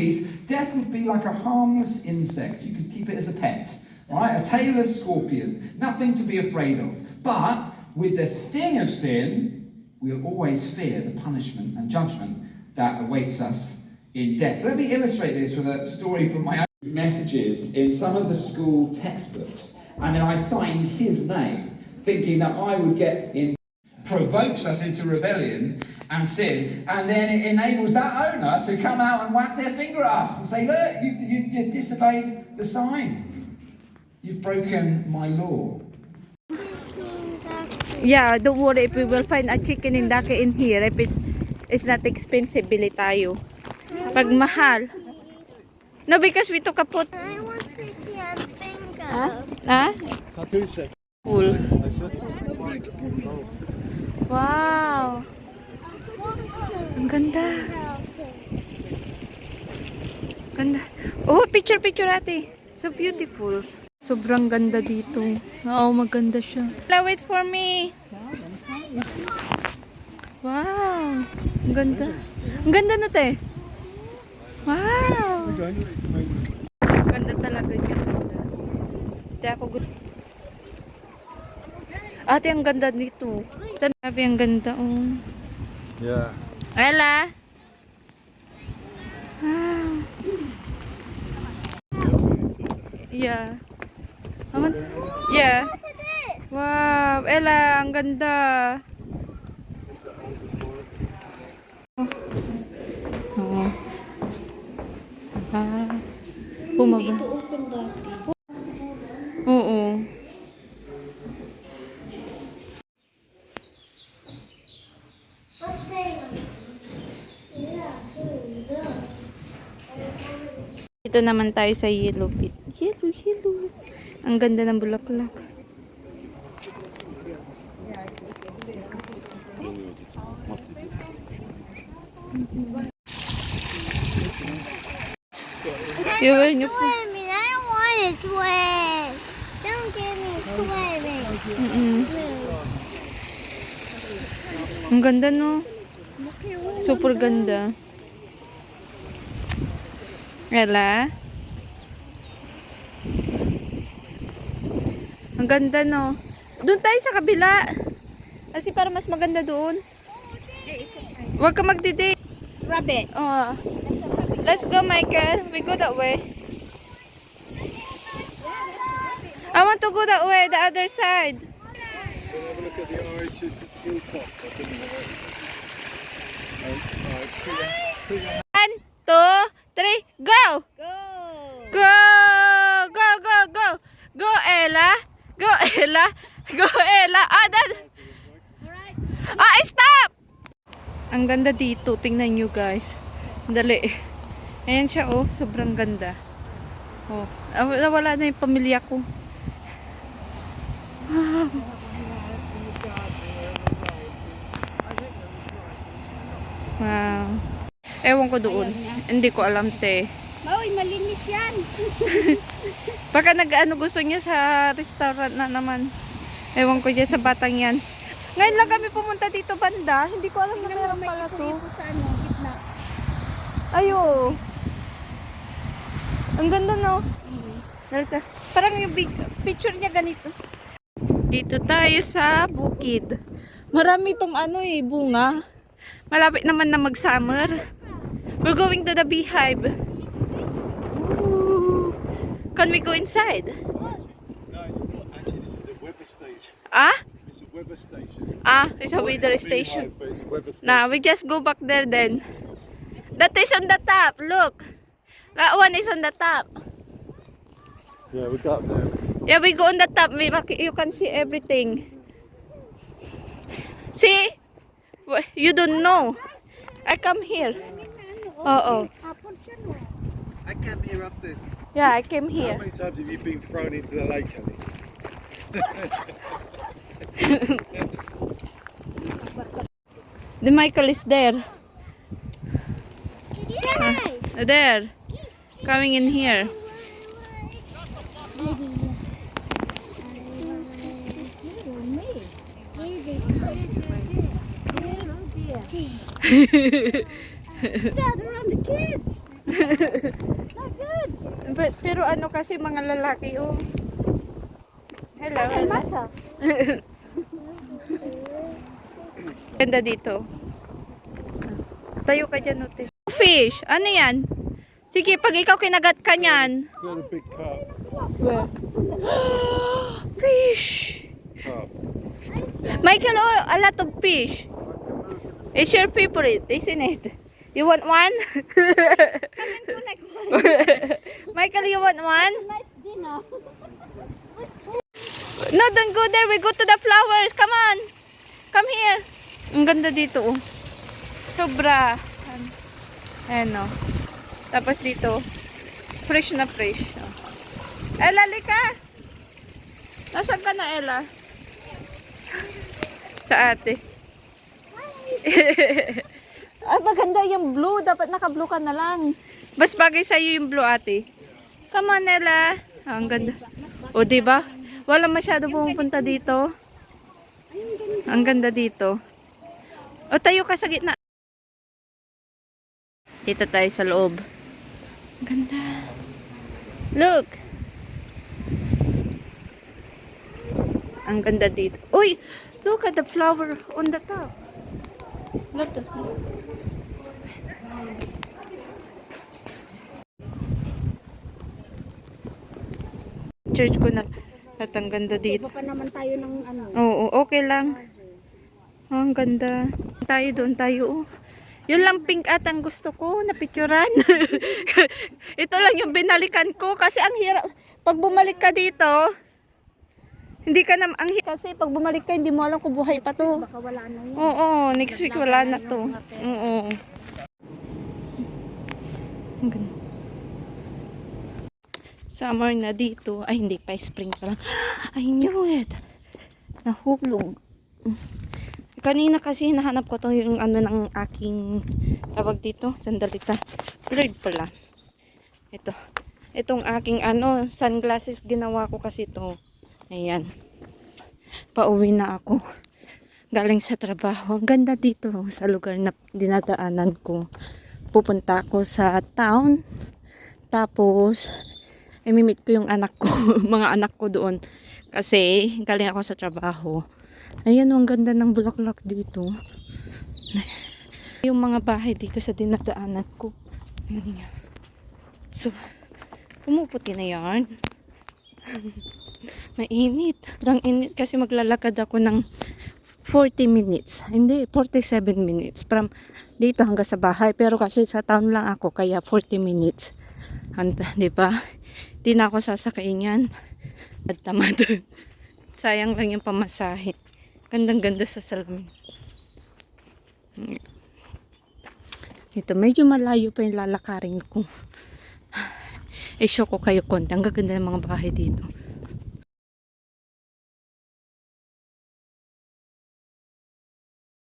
piece, death would be like a harmless insect. You could keep it as a pet, right? A tailless scorpion, nothing to be afraid of. But with the sting of sin, we'll always fear the punishment and judgment that awaits us in death. Let me illustrate this with a story from my own messages in some of the school textbooks. And then I signed his name, thinking that I would get in. Provokes us into rebellion and sin, and then it enables that owner to come out and whack their finger at us and say, look, you've disobeyed the sign. You've broken my law. Yeah, don't worry if we will find a chicken in Dhaka in here. If it's not expensive, bili tayo. Pag mahal. No, because we took a pot. I want to see a finger. Huh? Cool. Wow. Ang ganda. Ganda. Oh, picture ate. So beautiful. Sobrang ganda dito. Oo, maganda siya. Wait for me. Wow. Ang ganda. Ang ganda na te. Wow. Ganda talaga niya. Hindi ako good. Ate, ang ganda dito. Sabi, ang ganda. Oh. Yeah. Ella. Wow. Yeah. Yeah. Wow. Ella, ang ganda. Oh. Ah. Bumaba. Ito open dati. Oo. Dito naman tayo sa yellow pit. Yellow. Ang ganda ng bulaklak. You wearing your Swimming. I don't want to swim. Don't get me swimming. Ang ganda, no? Super ganda. Ella? Ang ganda, no? Doon tayo sa kabila. Kasi para mas maganda doon. Huwag ka magdidi. Rabbit. Oh. Let's go, Michael. We go that way. I want to go that way, the other side. Have a look at the RHS hilltop. One, two, three, go! Go! Go, Ella! Go, Ella! Go, Ella! Ah, stop! Ang ganda dito. Tingnan nyo, guys. Dali. Ayan siya, oh. Sobrang ganda. Oh. Nawala na yung pamilya ko. Wow. Ewan ko doon. Hindi ko alam, te. Uy, malinis yan. Baka nag-ano gusto niya sa restaurant na naman. Ewan ko dyan sa batang yan. Ngayon lang kami pumunta dito banda. Hindi ko alam na meron pala to. Sa gitna. Ayo. Ang ganda, no? Parang yung picture niya ganito. Dito tayo sa bukid. Marami itong bunga. Malapit naman na mag-summer. We're going to the beehive. Ooh. Can we go inside? No, it's not. Actually, this is a weather station. Ah? It's a weather station. It's a weather station. But it's a weather station. Nah, we just go back there then. That is on the top. Look. That one is on the top. Yeah, we got up there. Yeah, we go on the top. You can see everything. See? You don't know. I come here. Oh. I came here up there. Yeah, I came How here. many times have you been thrown into the lake, Ellie? The Michael is there. There. Coming in here. Gather around the kids. Pero ano kasi mga lalaki, oh. Hello, hello. Ganda dito. Tayo ka dyan, Ote. Fish, ano yan? Sige, pag ikaw kinagat ka niyan. Got a big carp. Where? Fish! Carp. Michael, oh, a lot of fish. It's your favorite, isn't it? You want one? Michael, you want one? No, don't go there. We go to the flowers. Come on. Come here. Ang ganda dito, oh. Sobra. Ayan, oh. Tapos dito, fresh na fresh. Oh. Ella, lika. Nasaan ka na, Ella? Sa ate. Ay, maganda yung blue. Dapat naka-blue ka na lang. Mas bagay sa'yo yung blue, ate. Come on, Ella. Ah, ang ganda. O, diba? Wala masyado pumupunta dito. Ang ganda dito. O, tayo ka sa gitna. Dito tayo sa loob. Ang ganda. Look. Ang ganda dito. Uy! Look at the flower on the top. Look. Church ko na. At ang ganda dito. Pa naman tayo ng ano. Oo, okay lang. Oh, ang ganda. Tayo doon tayo. Oh. Yun lang pink at ang gusto ko na picturean. Ito lang yung binalikan ko kasi ang hirap. Pag bumalik ka dito, hindi ka na ang hirap kasi pag bumalik ka hindi mo alam kung buhay pa to. Baka wala na yun. Oo, next week wala na to. Oo. Ang ganda. Summer na dito. Ay, hindi pa. Spring pa lang. I knew it. Nahulog. Kanina kasi hinahanap ko to yung ano ng aking tawag dito. Sandalita. Bird pala. Ito. Itong aking ano, sunglasses ginawa ko kasi to. Ayan. Pauwi na ako. Galing sa trabaho. Ang ganda dito sa lugar na dinadaanan ko. Pupunta ako sa town. Tapos, imimit ko yung anak ko. Mga anak ko doon. Kasi, galing ako sa trabaho. Ayan, ang ganda ng bulaklak dito. Yung mga bahay dito sa dinadaanan ko. So, pumuputi na yan. Mainit. Sobrang init kasi maglalakad ako ng 40 minutes. Hindi, 47 minutes. From dito hanggang sa bahay. Pero kasi sa town lang ako, kaya 40 minutes. Diba? Di na ako sasakain yan. At tamad. Sayang lang yung pamasahe. Gandang-ganda sa salamin. Ito, medyo malayo pa yung lalakarin ko. I-show ko kayo konti. Ang gaganda ng mga bahay dito.